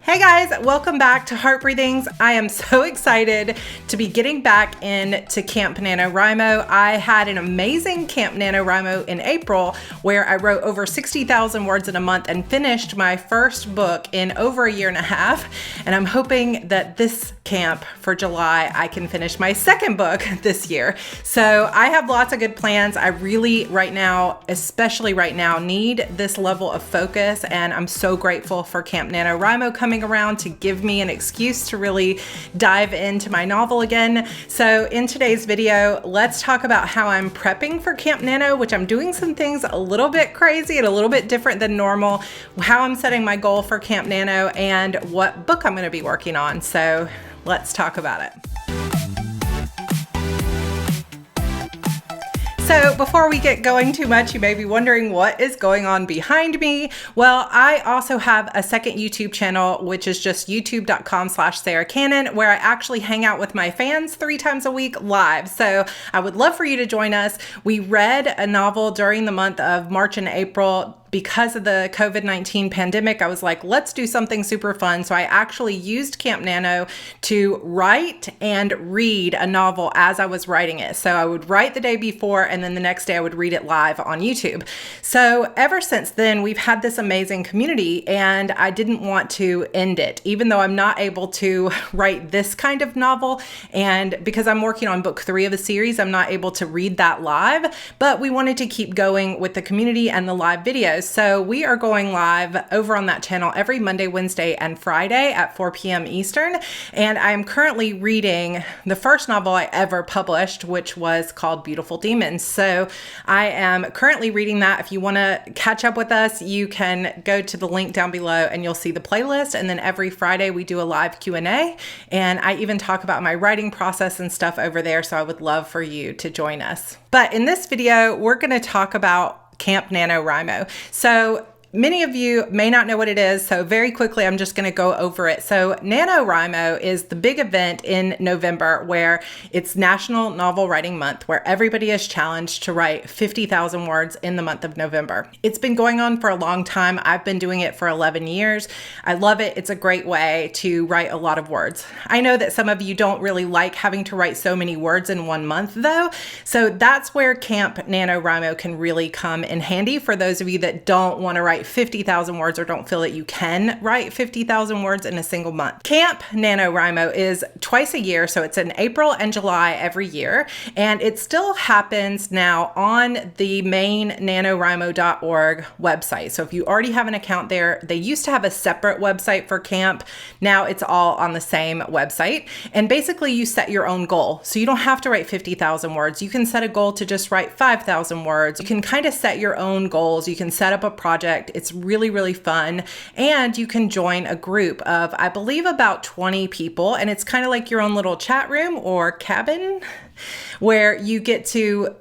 Hey guys, welcome back to Heart Breathings. I am so excited to be getting back into Camp NaNoWriMo. I had an amazing Camp NaNoWriMo in April where I wrote over 60,000 words in a month and finished my first book in over a year and a half. And I'm hoping that this camp for July, I can finish my second book this year. So I have lots of good plans. I really right now, especially right now, need this level of focus. And I'm so grateful for Camp NaNoWriMo coming around to give me an excuse to really dive into my novel again. So in today's video, let's talk about how I'm prepping for Camp Nano, which I'm doing some things a little bit crazy and a little bit different than normal, how I'm setting my goal for Camp Nano, and what book I'm going to be working on. So let's talk about it. So before we get going too much, you may be wondering what is going on behind me. Well, I also have a second YouTube channel, which is just youtube.com/Sarra Cannon, where I actually hang out with my fans 3 times a week live. So I would love for you to join us. We read a novel during the month of March and April. Because of the COVID-19 pandemic, I was like, let's do something super fun. So I actually used Camp Nano to write and read a novel as I was writing it. So I would write the day before, and then the next day I would read it live on YouTube. So ever since then, we've had this amazing community, and I didn't want to end it, even though I'm not able to write this kind of novel. And because I'm working on book 3 of a series, I'm not able to read that live, but we wanted to keep going with the community and the live videos. So we are going live over on that channel every Monday, Wednesday, and Friday at 4 p.m. Eastern. And I'm currently reading the first novel I ever published, which was called Beautiful Demons. So I am currently reading that. If you want to catch up with us, you can go to the link down below and you'll see the playlist. And then every Friday we do a live Q&A. And I even talk about my writing process and stuff over there. So I would love for you to join us. But in this video, we're going to talk about Camp NaNoWriMo. So many of you may not know what it is, so very quickly I'm just going to go over it. So NaNoWriMo is the big event in November where it's National Novel Writing Month, where everybody is challenged to write 50,000 words in the month of November. It's been going on for a long time. I've been doing it for 11 years. I love it. It's a great way to write a lot of words. I know that some of you don't really like having to write so many words in one month though, so that's where Camp NaNoWriMo can really come in handy for those of you that don't want to write 50,000 words or don't feel that you can write 50,000 words in a single month. Camp NaNoWriMo is twice a year, so it's in April and July every year, and it still happens now on the main nanowrimo.org website. So if you already have an account there, they used to have a separate website for camp. Now it's all on the same website, and basically you set your own goal. So you don't have to write 50,000 words. You can set a goal to just write 5,000 words. You can kind of set your own goals. You can set up a project. It's really, really fun. And you can join a group of, I believe, about 20 people. And it's kind of like your own little chat room or cabin where you get to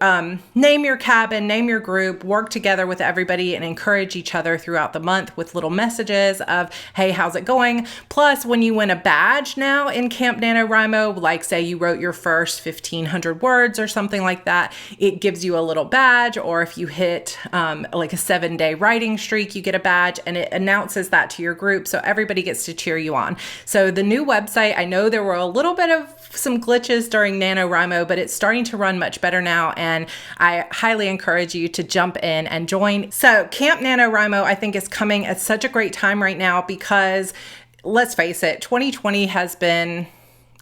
name your cabin, name your group, work together with everybody and encourage each other throughout the month with little messages of, hey, how's it going? Plus, when you win a badge now in Camp NaNoWriMo, like say you wrote your first 1,500 words or something like that, it gives you a little badge. Or if you hit like a 7-day writing streak, you get a badge, and it announces that to your group. So everybody gets to cheer you on. So the new website, I know there were a little bit of some glitches during NaNoWriMo, but it's starting to run much better now, and I highly encourage you to jump in and join. So Camp NaNoWriMo, I think, is coming at such a great time right now because, let's face it, 2020 has been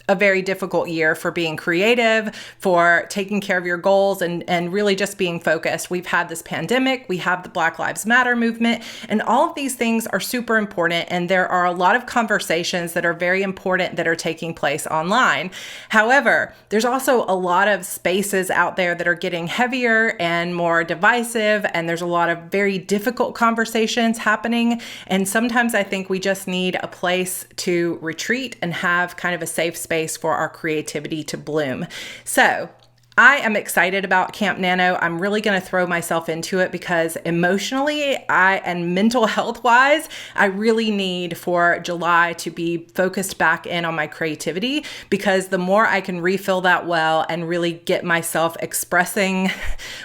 a very difficult year for being creative, for taking care of your goals, and really just being focused. We've had this pandemic, we have the Black Lives Matter movement, and all of these things are super important. And there are a lot of conversations that are very important that are taking place online. However, there's also a lot of spaces out there that are getting heavier and more divisive, and there's a lot of very difficult conversations happening. And sometimes I think we just need a place to retreat and have kind of a safe space for our creativity to bloom. So I am excited about Camp NaNo. I'm really going to throw myself into it because emotionally and mental health wise, I really need for July to be focused back in on my creativity, because the more I can refill that well and really get myself expressing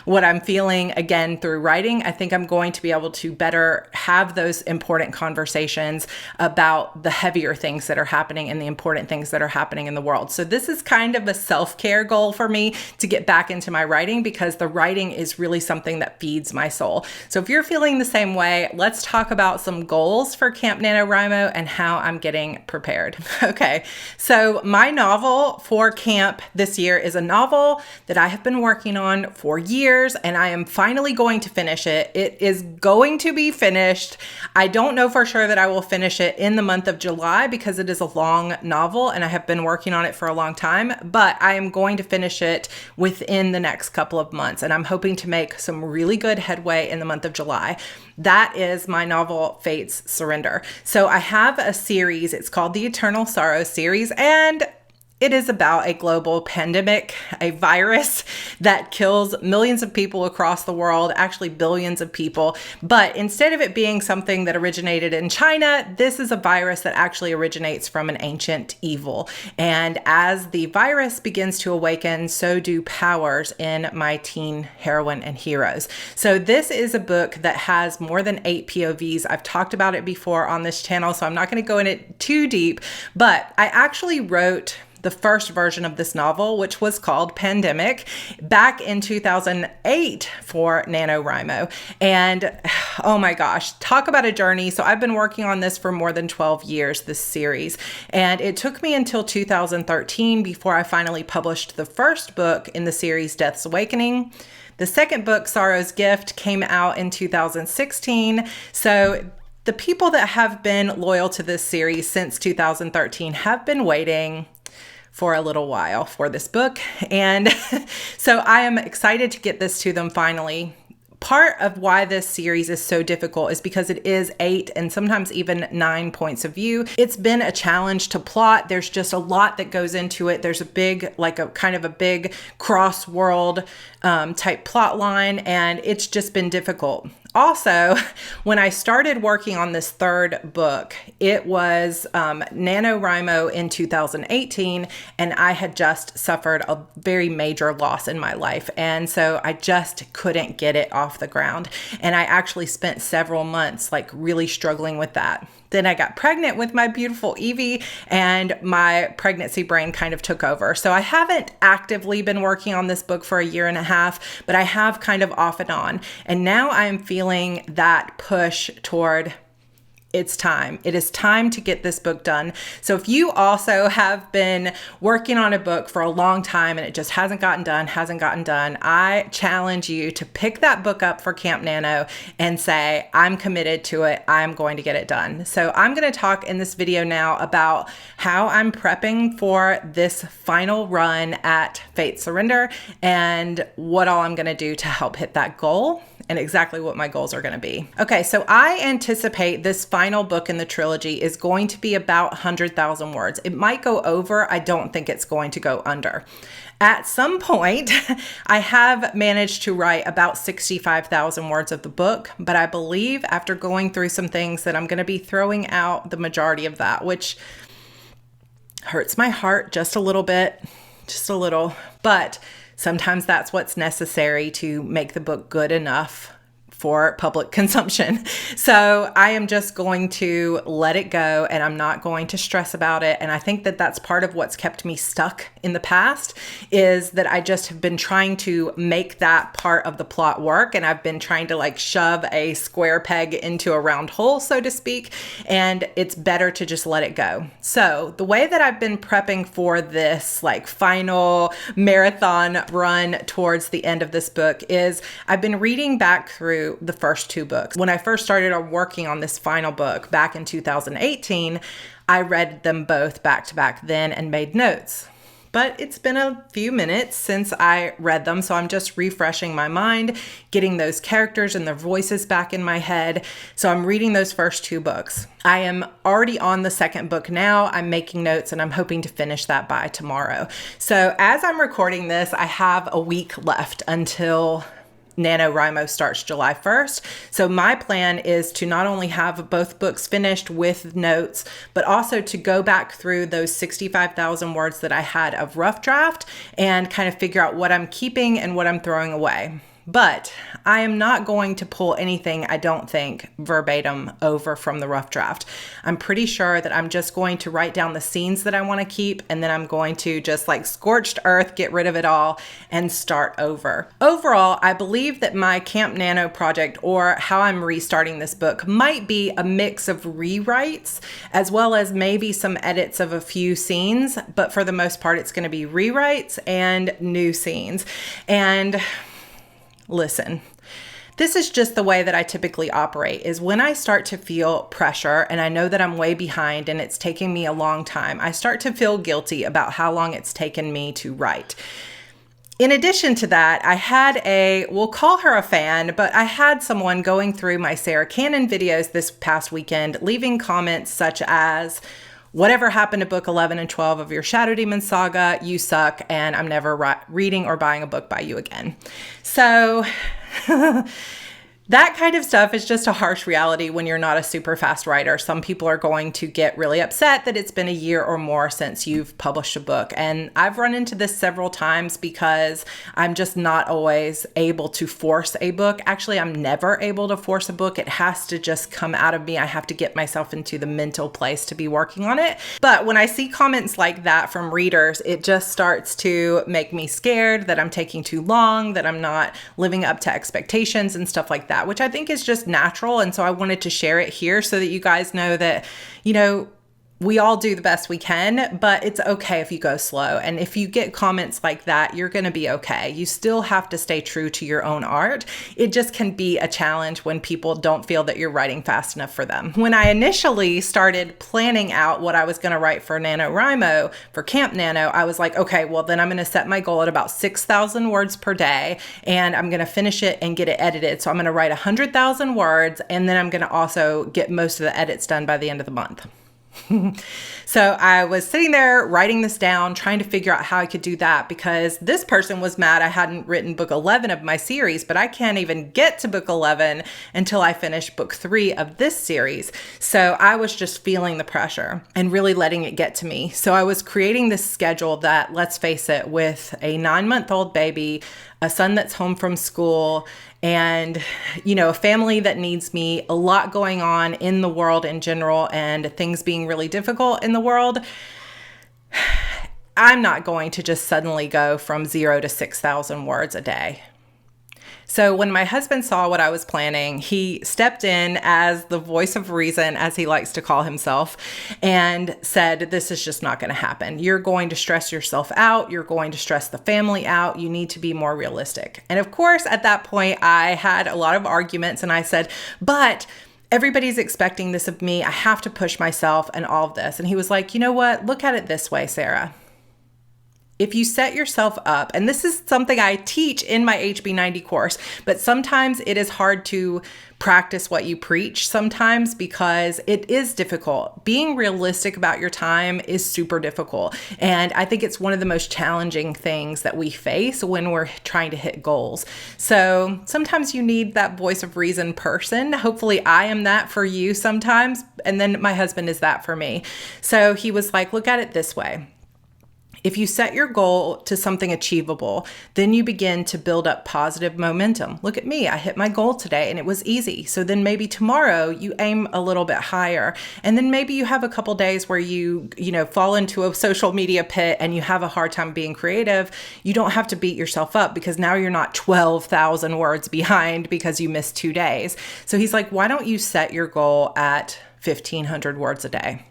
what I'm feeling again through writing, I think I'm going to be able to better have those important conversations about the heavier things that are happening and the important things that are happening in the world. So this is kind of a self-care goal for me to get back into my writing, because the writing is really something that feeds my soul. So if you're feeling the same way, let's talk about some goals for Camp NaNoWriMo and how I'm getting prepared. Okay, so my novel for camp this year is a novel that I have been working on for years, and I am finally going to finish it. It is going to be finished. I don't know for sure that I will finish it in the month of July because it is a long novel and I have been working on it for a long time, but I am going to finish it within the next couple of months. And I'm hoping to make some really good headway in the month of July. That is my novel, Fate's Surrender. So I have a series, it's called the Eternal Sorrow series, and it is about a global pandemic, a virus that kills millions of people across the world, actually billions of people. But instead of it being something that originated in China, this is a virus that actually originates from an ancient evil. And as the virus begins to awaken, so do powers in my teen heroine and heroes. So this is a book that has more than 8 POVs. I've talked about it before on this channel, so I'm not going to go in it too deep, but I actually wrote the first version of this novel, which was called Pandemic, back in 2008 for NaNoWriMo. And oh my gosh, talk about a journey. So I've been working on this for more than 12 years, this series. And it took me until 2013 before I finally published the first book in the series, Death's Awakening. The second book, Sorrow's Gift, came out in 2016. So the people that have been loyal to this series since 2013 have been waiting for a little while for this book. And so I am excited to get this to them finally. Part of why this series is so difficult is because it is 8 and sometimes even 9 points of view. It's been a challenge to plot. There's just a lot that goes into it. There's a big, like a kind of a big cross-world type plot line, and it's just been difficult. Also, when I started working on this third book, it was NaNoWriMo in 2018, and I had just suffered a very major loss in my life. And so I just couldn't get it off the ground. And I actually spent several months like really struggling with that. Then I got pregnant with my beautiful Evie, and my pregnancy brain kind of took over. So I haven't actively been working on this book for a year and a half, but I have kind of off and on. And now I'm feeling that push toward it's time. It is time to get this book done. So if you also have been working on a book for a long time and it just hasn't gotten done, I challenge you to pick that book up for Camp NaNo and say, I'm committed to it. I'm going to get it done. So I'm going to talk in this video now about how I'm prepping for this final run at Fate's Surrender and what all I'm going to do to help hit that goal and exactly what my goals are going to be. Okay, so I anticipate this final book in the trilogy is going to be about 100,000 words. It might go over. I don't think it's going to go under. At some point, I have managed to write about 65,000 words of the book, but I believe after going through some things that I'm going to be throwing out the majority of that, which hurts my heart just a little bit, but sometimes that's what's necessary to make the book good enough for public consumption. So I am just going to let it go and I'm not going to stress about it. And I think that that's part of what's kept me stuck in the past is that I just have been trying to make that part of the plot work. And I've been trying to like shove a square peg into a round hole, so to speak. And it's better to just let it go. So the way that I've been prepping for this like final marathon run towards the end of this book is I've been reading back through the first 2 books. When I first started working on this final book back in 2018, I read them both back to back then and made notes. but it's been a few minutes since I read them, so I'm just refreshing my mind, getting those characters and their voices back in my head. So I'm reading those first 2 books. I am already on the second book now. I'm making notes and I'm hoping to finish that by tomorrow. So as I'm recording this, I have a week left until NaNoWriMo starts July 1st. So my plan is to not only have both books finished with notes, but also to go back through those 65,000 words that I had of rough draft and kind of figure out what I'm keeping and what I'm throwing away. But I am not going to pull anything, I don't think, verbatim over from the rough draft. I'm pretty sure that I'm just going to write down the scenes that I want to keep, and then I'm going to just like scorched earth, get rid of it all and start over. Overall, I believe that my Camp Nano project, or how I'm restarting this book, might be a mix of rewrites as well as maybe some edits of a few scenes, but for the most part, it's going to be rewrites and new scenes. And listen, this is just the way that I typically operate, is when I start to feel pressure and I know that I'm way behind and it's taking me a long time, I start to feel guilty about how long it's taken me to write. In addition to that, I had we'll call her a fan, but I had someone going through my Sarra Cannon videos this past weekend, leaving comments such as, "Whatever happened to book 11 and 12 of your Shadow Demon saga, you suck, and I'm never reading or buying a book by you again." So that kind of stuff is just a harsh reality when you're not a super fast writer. Some people are going to get really upset that it's been a year or more since you've published a book. And I've run into this several times because I'm just not always able to force a book. Actually, I'm never able to force a book. It has to just come out of me. I have to get myself into the mental place to be working on it. But when I see comments like that from readers, it just starts to make me scared that I'm taking too long, that I'm not living up to expectations and stuff like that, which I think is just natural. And so I wanted to share it here so that you guys know that, we all do the best we can, but it's okay if you go slow. And if you get comments like that, you're going to be okay. You still have to stay true to your own art. It just can be a challenge when people don't feel that you're writing fast enough for them. When I initially started planning out what I was going to write for NaNoWriMo, for Camp Nano, I was like, okay, well then I'm going to set my goal at about 6,000 words per day, and I'm going to finish it and get it edited. So I'm going to write 100,000 words, and then I'm going to also get most of the edits done by the end of the month. So I was sitting there writing this down, trying to figure out how I could do that, because this person was mad I hadn't written book 11 of my series, but I can't even get to book 11 until I finish book 3 of this series. So I was just feeling the pressure and really letting it get to me. So I was creating this schedule that, let's face it, with a 9-month-old baby, a son that's home from school, and, a family that needs me, a lot going on in the world in general, and things being really difficult in the world, I'm not going to just suddenly go from 0 to 6,000 words a day. So when my husband saw what I was planning, he stepped in as the voice of reason, as he likes to call himself, and said, this is just not going to happen. You're going to stress yourself out. You're going to stress the family out. You need to be more realistic. And of course, at that point, I had a lot of arguments, and I said, but everybody's expecting this of me. I have to push myself and all of this. And he was like, you know what? Look at it this way, Sarah. If you set yourself up, and this is something I teach in my HB90 course, but sometimes it is hard to practice what you preach sometimes because it is difficult. Being realistic about your time is super difficult. And I think it's one of the most challenging things that we face when we're trying to hit goals. So sometimes you need that voice of reason person. Hopefully I am that for you sometimes. And then my husband is that for me. So he was like, look at it this way. If you set your goal to something achievable, then you begin to build up positive momentum. Look at me, I hit my goal today and it was easy. So then maybe tomorrow you aim a little bit higher. And then maybe you have a couple days where you fall into a social media pit and you have a hard time being creative. You don't have to beat yourself up because now you're not 12,000 words behind because you missed 2 days. So he's like, why don't you set your goal at 1,500 words a day?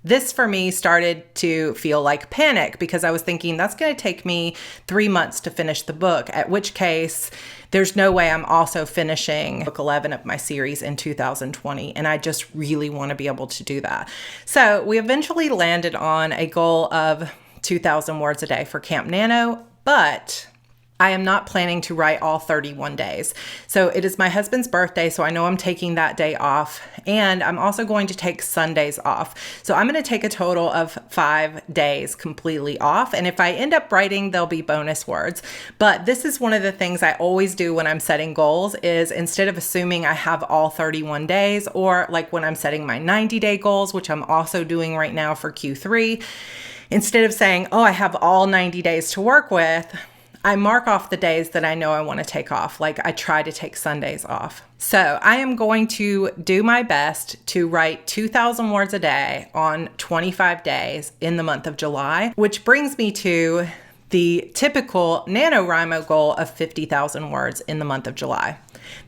This for me started to feel like panic because I was thinking that's going to take me 3 months to finish the book, at which case there's no way I'm also finishing book 11 of my series in 2020. And I just really want to be able to do that. So we eventually landed on a goal of 2,000 words a day for Camp Nano, but I am not planning to write all 31 days. So it is my husband's birthday, so I know I'm taking that day off, and I'm also going to take Sundays off. So I'm going to take a total of 5 days completely off, and if I end up writing, there'll be bonus words. But this is one of the things I always do when I'm setting goals is instead of assuming I have all 31 days, or like when I'm setting my 90-day goals, which I'm also doing right now for Q3, instead of saying, oh, I have all 90 days to work with, I mark off the days that I know I want to take off. Like I try to take Sundays off. So I am going to do my best to write 2,000 words a day on 25 days in the month of July, which brings me to the typical NaNoWriMo goal of 50,000 words in the month of July.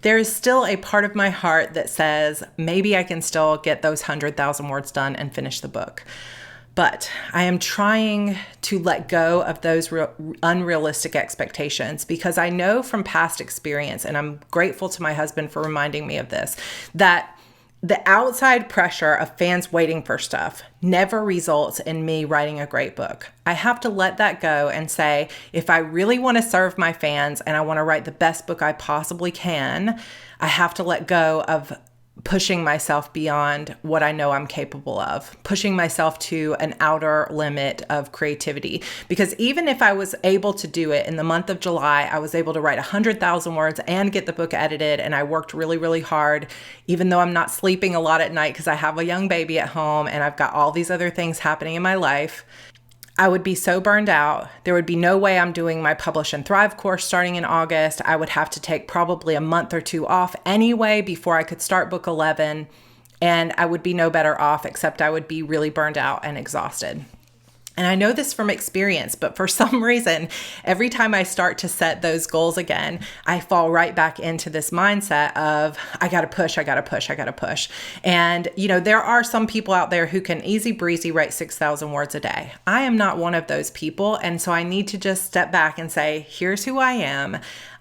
There is still a part of my heart that says maybe I can still get those 100,000 words done and finish the book. But I am trying to let go of those unrealistic expectations because I know from past experience, and I'm grateful to my husband for reminding me of this, that the outside pressure of fans waiting for stuff never results in me writing a great book. I have to let that go and say, if I really want to serve my fans and I want to write the best book I possibly can, I have to let go of pushing myself beyond what I know I'm capable of, pushing myself to an outer limit of creativity. Because even if I was able to do it in the month of July, I was able to write 100,000 words and get the book edited. And I worked really, really hard, even though I'm not sleeping a lot at night because I have a young baby at home and I've got all these other things happening in my life. I would be so burned out. There would be no way I'm doing my Publish and Thrive course starting in August. I would have to take probably a month or two off anyway before I could start book 11. And I would be no better off, except I would be really burned out and exhausted. And I know this from experience, but for some reason, every time I start to set those goals again, I fall right back into this mindset of, I got to push, I got to push, I got to push. And, you know, there are some people out there who can easy breezy write 6,000 words a day. I am not one of those people. And so I need to just step back and say, here's who I am.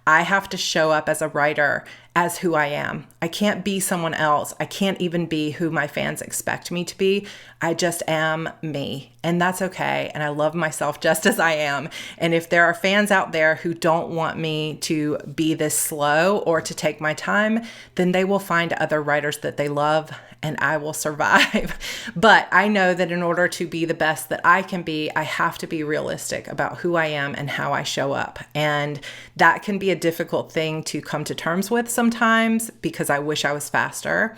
I have to show up as a writer as who I am. I can't be someone else. I can't even be who my fans expect me to be. I just am me, and that's okay. And I love myself just as I am. And if there are fans out there who don't want me to be this slow or to take my time, then they will find other writers that they love and I will survive. But I know that in order to be the best that I can be, I have to be realistic about who I am and how I show up. And that can be a difficult thing to come to terms with sometimes because I wish I was faster.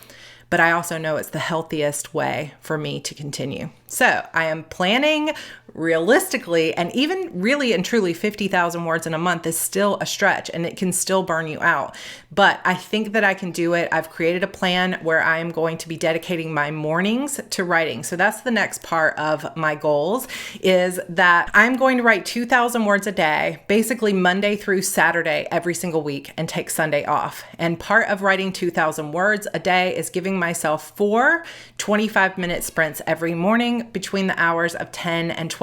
But I also know it's the healthiest way for me to continue. So I am planning realistically, and even really and truly 50,000 words in a month is still a stretch and it can still burn you out. But I think that I can do it. I've created a plan where I am going to be dedicating my mornings to writing. So that's the next part of my goals, is that I'm going to write 2,000 words a day, basically Monday through Saturday every single week, and take Sunday off. And part of writing 2,000 words a day is giving myself 4 25-minute sprints every morning between the hours of 10 and 12.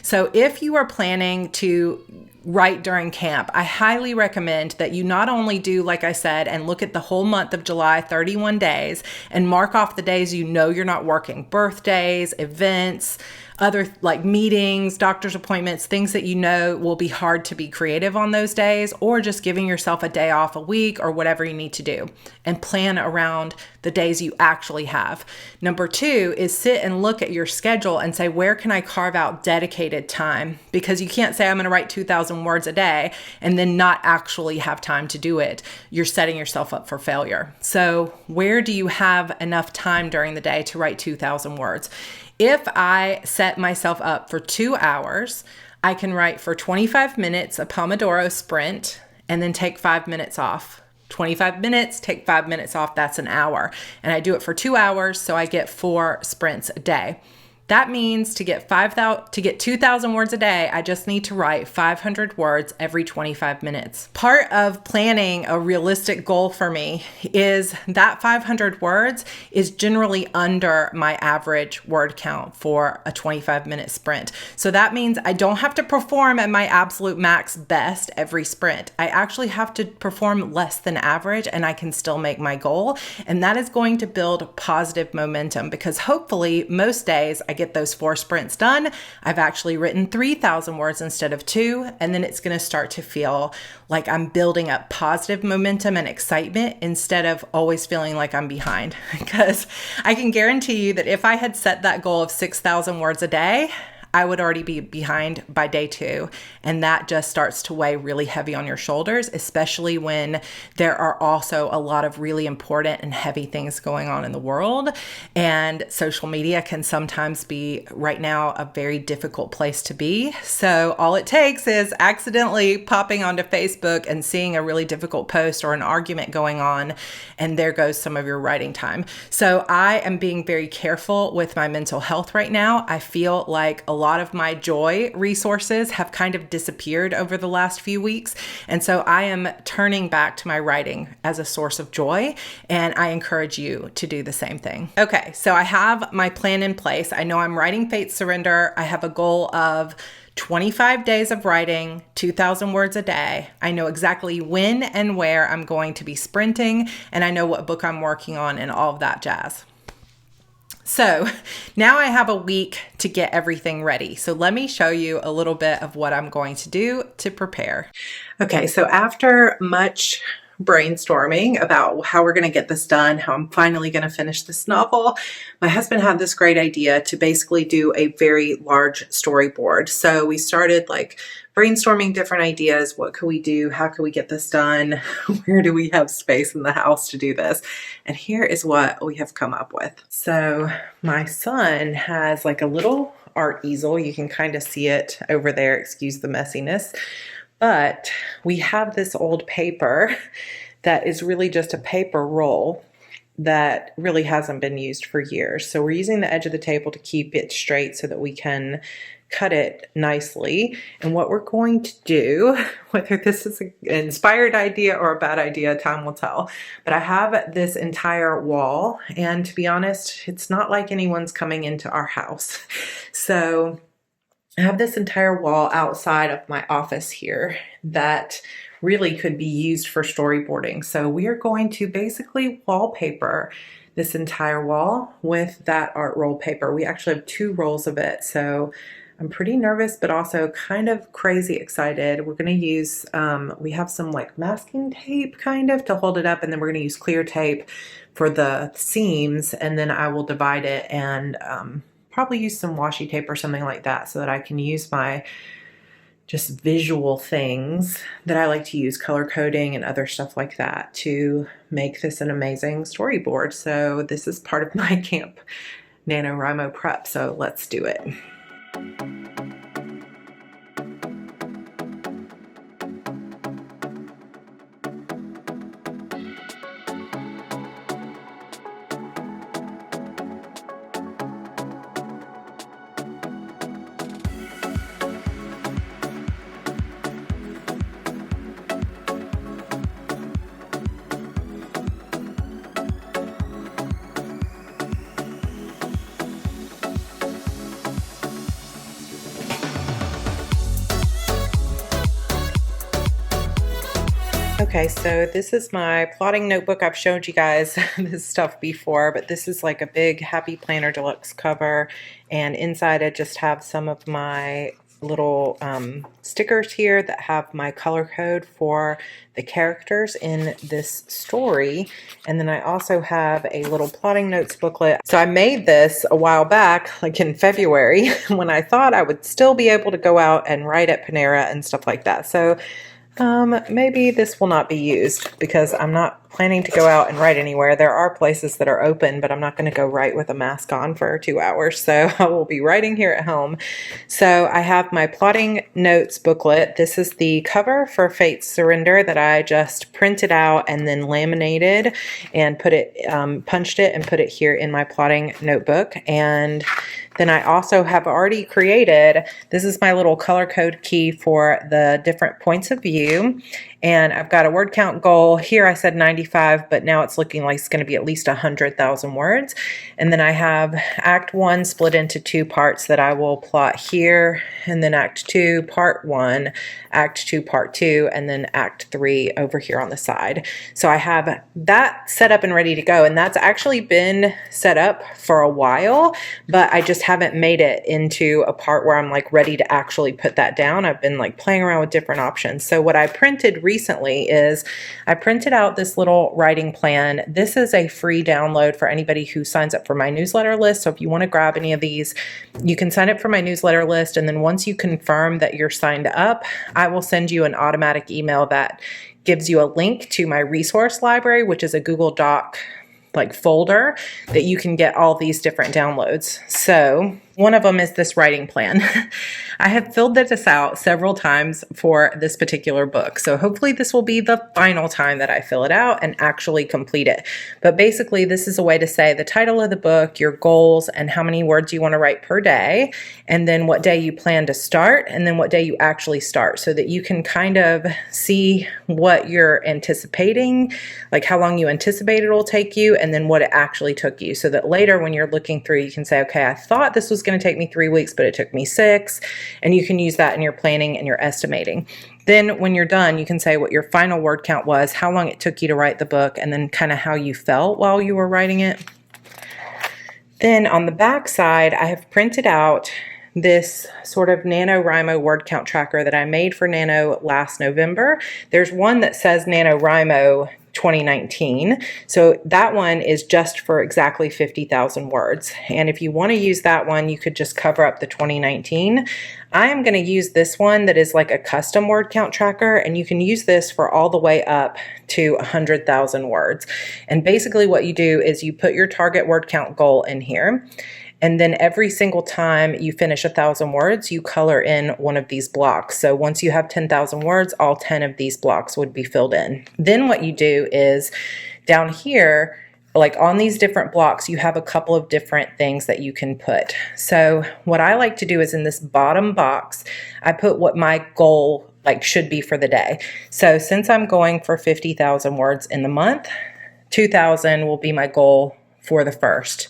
So if you are planning to write during camp, I highly recommend that you not only do, like I said, and look at the whole month of July, 31 days, and mark off the days you know you're not working, birthdays, events, other like meetings, doctor's appointments, things that you know will be hard to be creative on those days, or just giving yourself a day off a week or whatever you need to do, and plan around the days you actually have. Number 2 is sit and look at your schedule and say, where can I carve out dedicated time? Because you can't say I'm going to write 2,000 words a day and then not actually have time to do it. You're setting yourself up for failure. So where do you have enough time during the day to write 2,000 words? If I set myself up for 2 hours, I can write for 25 minutes, a Pomodoro sprint, and then take 5 minutes off. 25 minutes, take 5 minutes off, that's an hour. And I do it for 2 hours, so I get 4 sprints a day. That means to get 2,000 words a day, I just need to write 500 words every 25 minutes. Part of planning a realistic goal for me is that 500 words is generally under my average word count for a 25-minute sprint. So that means I don't have to perform at my absolute max best every sprint. I actually have to perform less than average and I can still make my goal. And that is going to build positive momentum because hopefully most days I get those 4 sprints done, I've actually written 3,000 words instead of 2. And then it's going to start to feel like I'm building up positive momentum and excitement instead of always feeling like I'm behind. Because I can guarantee you that if I had set that goal of 6,000 words a day, I would already be behind by day 2. And that just starts to weigh really heavy on your shoulders, especially when there are also a lot of really important and heavy things going on in the world. And social media can sometimes be, right now, a very difficult place to be. So all it takes is accidentally popping onto Facebook and seeing a really difficult post or an argument going on, and there goes some of your writing time. So I am being very careful with my mental health right now. I feel like a lot of my joy resources have kind of disappeared over the last few weeks. And so I am turning back to my writing as a source of joy. And I encourage you to do the same thing. Okay, so I have my plan in place. I know I'm writing Fate Surrender. I have a goal of 25 days of writing, 2,000 words a day. I know exactly when and where I'm going to be sprinting, and I know what book I'm working on and all of that jazz. So now I have a week to get everything ready. So let me show you a little bit of what I'm going to do to prepare. Okay, so after much brainstorming about how we're going to get this done, how I'm finally going to finish this novel, my husband had this great idea to basically do a very large storyboard. So we started like brainstorming different ideas. What could we do? How could we get this done? Where do we have space in the house to do this? And here is what we have come up with. So my son has like a little art easel. You can kind of see it over there. Excuse the messiness. But we have this old paper that is really just a paper roll that really hasn't been used for years. So we're using the edge of the table to keep it straight so that we can cut it nicely. And what we're going to do, whether this is an inspired idea or a bad idea, time will tell. But I have this entire wall, and to be honest, it's not like anyone's coming into our house. So I have this entire wall outside of my office here that really could be used for storyboarding. So we are going to basically wallpaper this entire wall with that art roll paper. We actually have 2 rolls of it. So I'm pretty nervous, but also kind of crazy excited. We're going to use, we have some like masking tape kind of to hold it up, and then we're going to use clear tape for the seams, and then I will divide it and probably use some washi tape or something like that so that I can use my just visual things that I like to use, color coding and other stuff like that, to make this an amazing storyboard. So this is part of my Camp NaNoWriMo prep, so let's do it. Okay, so this is my plotting notebook. I've showed you guys this stuff before, but this is like a big Happy Planner Deluxe cover, and inside I just have some of my little stickers here that have my color code for the characters in this story. And then I also have a little plotting notes booklet. So I made this a while back, like in February, when I thought I would still be able to go out and write at Panera and stuff like that. So maybe this will not be used because I'm not planning to go out and write anywhere. There are places that are open, but I'm not going to go write with a mask on for 2 hours. So I will be writing here at home. So I have my plotting notes booklet. This is the cover for Fate Surrender that I just printed out and then laminated and put it, punched it and put it here in my plotting notebook. And then I also have already created, this is my little color code key for the different points of view. And I've got a word count goal. Here I said 95, but now it's looking like it's going to be at least 100,000 words. And then I have Act 1 split into 2 parts that I will plot here, and then Act 2, Part 1, Act 2, Part 2, and then Act 3 over here on the side. So I have that set up and ready to go, and that's actually been set up for a while, but I just haven't made it into a part where I'm like ready to actually put that down. I've been like playing around with different options. So what I printed recently is I printed out this little writing plan. This is a free download for anybody who signs up for my newsletter list. So if you want to grab any of these, you can sign up for my newsletter list, and then once you confirm that you're signed up, I will send you an automatic email that gives you a link to my resource library, which is a Google Doc like folder that you can get all these different downloads. So one of them is this writing plan. I have filled this out several times for this particular book. So hopefully this will be the final time that I fill it out and actually complete it. But basically this is a way to say the title of the book, your goals, and how many words you want to write per day, and then what day you plan to start, and then what day you actually start, so that you can kind of see what you're anticipating, like how long you anticipate it will take you, and then what it actually took you, so that later when you're looking through, you can say, okay, I thought this was going to take me 3 weeks, but it took me 6. And you can use that in your planning and your estimating. Then when you're done, you can say what your final word count was, how long it took you to write the book, and then kind of how you felt while you were writing it. Then on the back side, I have printed out this sort of NaNoWriMo word count tracker that I made for Nano last November. There's one that says NaNoWriMo 2019. So that one is just for exactly 50,000 words. And if you want to use that one, you could just cover up the 2019. I am going to use this one that is like a custom word count tracker, and you can use this for all the way up to 100,000 words. And basically what you do is you put your target word count goal in here. And then every single time you finish 1,000 words, you color in one of these blocks. So once you have 10,000 words, all 10 of these blocks would be filled in. Then what you do is down here, like on these different blocks, you have a couple of different things that you can put. So what I like to do is in this bottom box, I put what my goal like should be for the day. So since I'm going for 50,000 words in the month, 2,000 will be my goal for the first.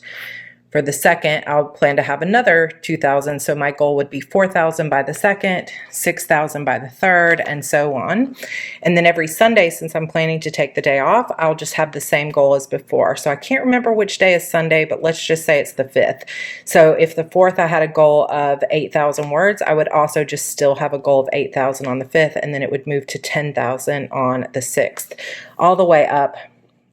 For the second, I'll plan to have another 2,000. So my goal would be 4,000 by the second, 6,000 by the third, and so on. And then every Sunday, since I'm planning to take the day off, I'll just have the same goal as before. So I can't remember which day is Sunday, but let's just say it's the 5th. So if the 4th I had a goal of 8,000 words, I would also just still have a goal of 8,000 on the 5th, and then it would move to 10,000 on the 6th, all the way up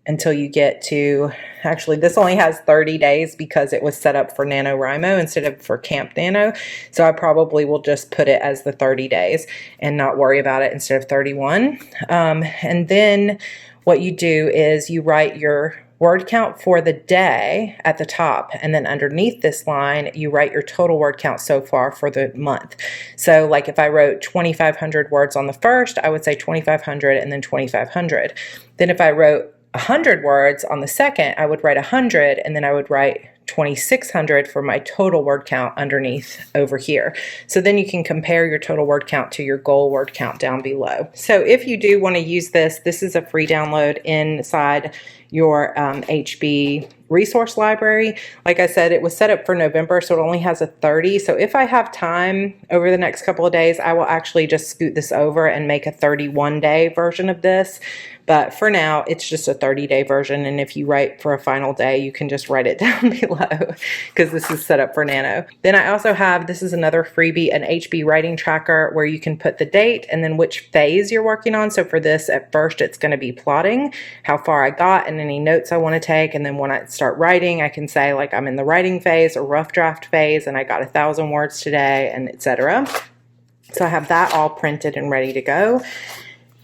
until you get to, actually this only has 30 days because it was set up for NaNoWriMo instead of for Camp Nano. So I probably will just put it as the 30 days and not worry about it instead of 31. And then what you do is you write your word count for the day at the top, and then underneath this line you write your total word count so far for the month. So like if I wrote 2,500 words on the first, I would say 2,500 and then 2,500. Then if I wrote 100 words on the second, I would write 100, and then I would write 2,600 for my total word count underneath over here. So then you can compare your total word count to your goal word count down below. So if you do want to use this, this is a free download inside your HB resource library. Like I said, it was set up for November, so it only has a 30. So if I have time over the next couple of days, I will actually just scoot this over and make a 31-day version of this. But for now, it's just a 30-day version. And if you write for a final day, you can just write it down below because this is set up for Nano. Then I also have, this is another freebie, an HB writing tracker where you can put the date and then which phase you're working on. So for this, at first, it's going to be plotting how far I got and any notes I want to take. And then when I start writing, I can say like I'm in the writing phase or rough draft phase and I got 1,000 words today, and etc. So I have that all printed and ready to go.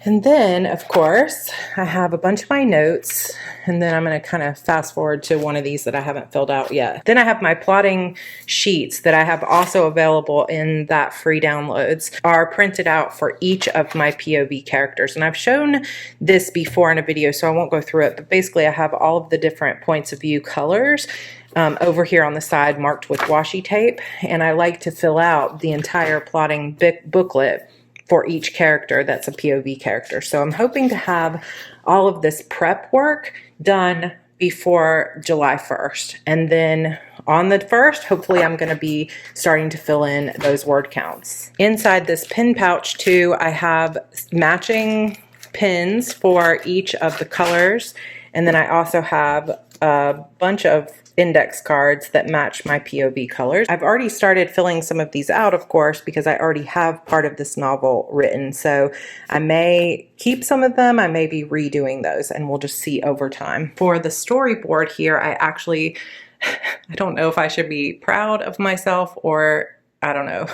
And then, of course, I have a bunch of my notes, and then I'm going to kind of fast forward to one of these that I haven't filled out yet. Then I have my plotting sheets that I have also available in that free downloads are printed out for each of my POV characters. And I've shown this before in a video, so I won't go through it, but basically I have all of the different points of view colors over here on the side marked with washi tape, and I like to fill out the entire plotting booklet for each character that's a POV character. So I'm hoping to have all of this prep work done before July 1st. And then on the 1st, hopefully I'm going to be starting to fill in those word counts. Inside this pin pouch too, I have matching pins for each of the colors. And then I also have a bunch of index cards that match my POV colors. I've already started filling some of these out, of course, because I already have part of this novel written. So I may keep some of them, I may be redoing those, and we'll just see over time. For the storyboard here, I actually, I don't know if I should be proud of myself or I don't know.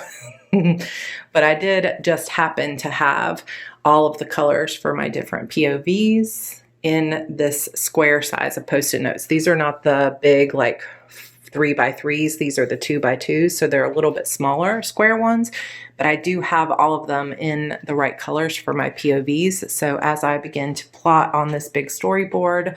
But I did just happen to have all of the colors for my different POVs in this square size of Post-it notes. These are not the big like 3x3s. These are the 2x2s. So they're a little bit smaller square ones, but I do have all of them in the right colors for my POVs. So as I begin to plot on this big storyboard,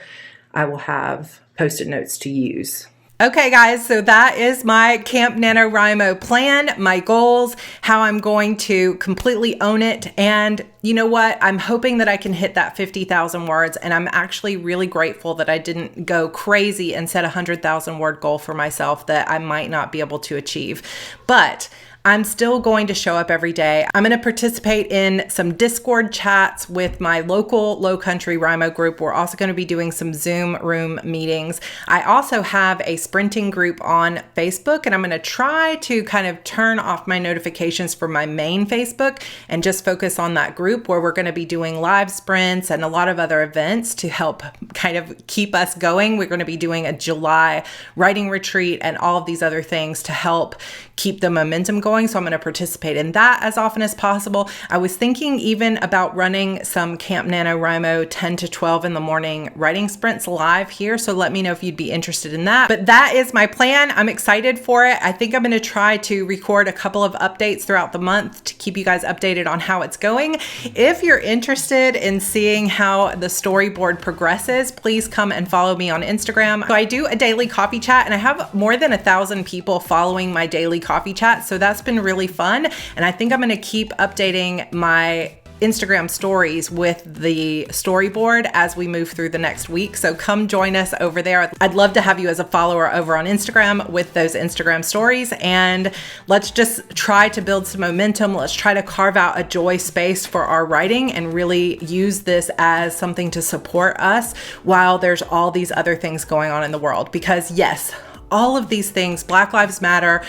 I will have Post-it notes to use. Okay guys, so that is my Camp NaNoWriMo plan, my goals, how I'm going to completely own it. And you know what? I'm hoping that I can hit that 50,000 words. And I'm actually really grateful that I didn't go crazy and set a 100,000 word goal for myself that I might not be able to achieve. But I'm still going to show up every day. I'm going to participate in some Discord chats with my local Low Country Rimo group. We're also going to be doing some Zoom room meetings. I also have a sprinting group on Facebook, and I'm going to try to kind of turn off my notifications for my main Facebook and just focus on that group where we're going to be doing live sprints and a lot of other events to help kind of keep us going. We're going to be doing a July writing retreat and all of these other things to help keep the momentum going. So I'm going to participate in that as often as possible. I was thinking even about running some Camp NaNoWriMo 10 to 12 in the morning writing sprints live here. So let me know if you'd be interested in that. But that is my plan. I'm excited for it. I think I'm going to try to record a couple of updates throughout the month to keep you guys updated on how it's going. If you're interested in seeing how the storyboard progresses, please come and follow me on Instagram. So I do a daily coffee chat, and I have more than 1,000 people following my daily coffee chat. So that's been really fun. And I think I'm going to keep updating my Instagram stories with the storyboard as we move through the next week. So come join us over there. I'd love to have you as a follower over on Instagram with those Instagram stories. And let's just try to build some momentum. Let's try to carve out a joy space for our writing and really use this as something to support us while there's all these other things going on in the world. Because yes, all of these things, Black Lives Matter,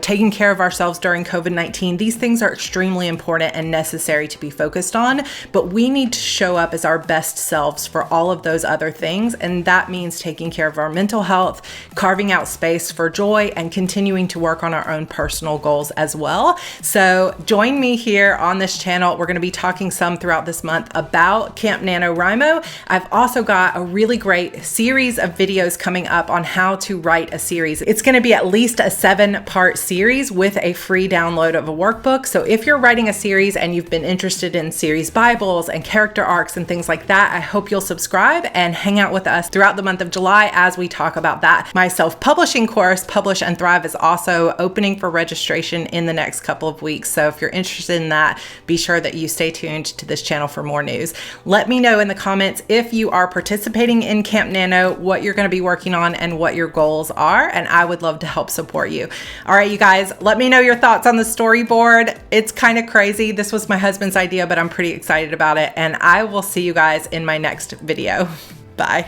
taking care of ourselves during COVID-19, these things are extremely important and necessary to be focused on, but we need to show up as our best selves for all of those other things. And that means taking care of our mental health, carving out space for joy, and continuing to work on our own personal goals as well. So join me here on this channel. We're going to be talking some throughout this month about Camp NaNoWriMo. I've also got a really great series of videos coming up on how to write a series. It's going to be at least a 7-part series with a free download of a workbook. So if you're writing a series and you've been interested in series Bibles and character arcs and things like that, I hope you'll subscribe and hang out with us throughout the month of July as we talk about that. My self-publishing course, Publish and Thrive, is also opening for registration in the next couple of weeks. So if you're interested in that, be sure that you stay tuned to this channel for more news. Let me know in the comments if you are participating in Camp Nano, what you're going to be working on, and what your goals are, and I would love to help support you. All right, you guys, let me know your thoughts on the storyboard. It's kind of crazy. This was my husband's idea, but I'm pretty excited about it, and I will see you guys in my next video. Bye.